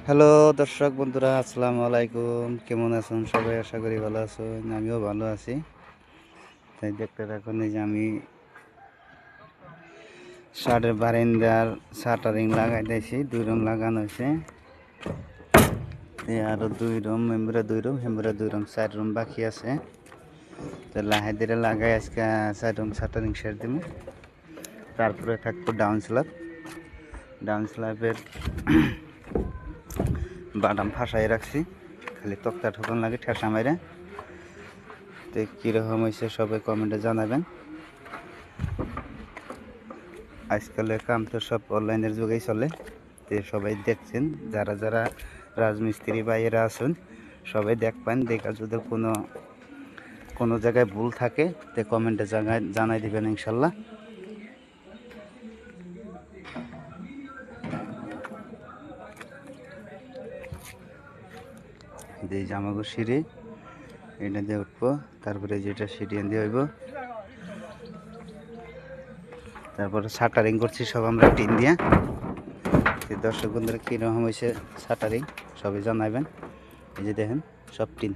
Hello দর্শক বন্ধুরা, আসসালামু আলাইকুম। কেমন আছেন সবাই? আশা করি ভালো আছেন। আমিও ভালো আছি। তাই দেখতে থাকুন, এই যে আমি শার্টের বারান্দার শাটারিং লাগাই দিয়েছি। 2 রুম লাগানো হয়েছে, আরও 2 রুম, মেম্বুরা 2 রুম, হেম্বুরা 2 রুম, 4 রুম বাকি আছে। তো লাহে ধীরে লাগাই আজকে 4 রুম শাটারিং শেষ দিব। তারপরে থাকবো ডাউন স্ল্যাবের বাদাম ফাঁসাই রাখছি, খালি তক্তা ঠোকন লাগে ঠেসা মাইরে। তো কীরকম হয়েছে সবাই কমেন্টে জানাবেন। আজকালের কাম তো সব অনলাইনের যুগেই চলে। তো সবাই দেখছেন, যারা যারা রাজমিস্ত্রি ভাইয়েরা আছেন সবাই দেখবেন। দেখা যদি কোনো জায়গায় ভুল থাকে তো কমেন্টে জানাই দিবেন ইনশাল্লাহ। যে জামাগো সিঁড়ি এটা দিয়ে উঠবো, তারপরে যেটা সিঁড়ি দিয়ে হইব, তারপরে শাটারিং করছি সব আমরা টিন দিয়ে। দর্শক বন্ধুরা কীরকম হয়েছে শাটারিং সবাই জানাবেন। এই যে দেখেন সব টিন।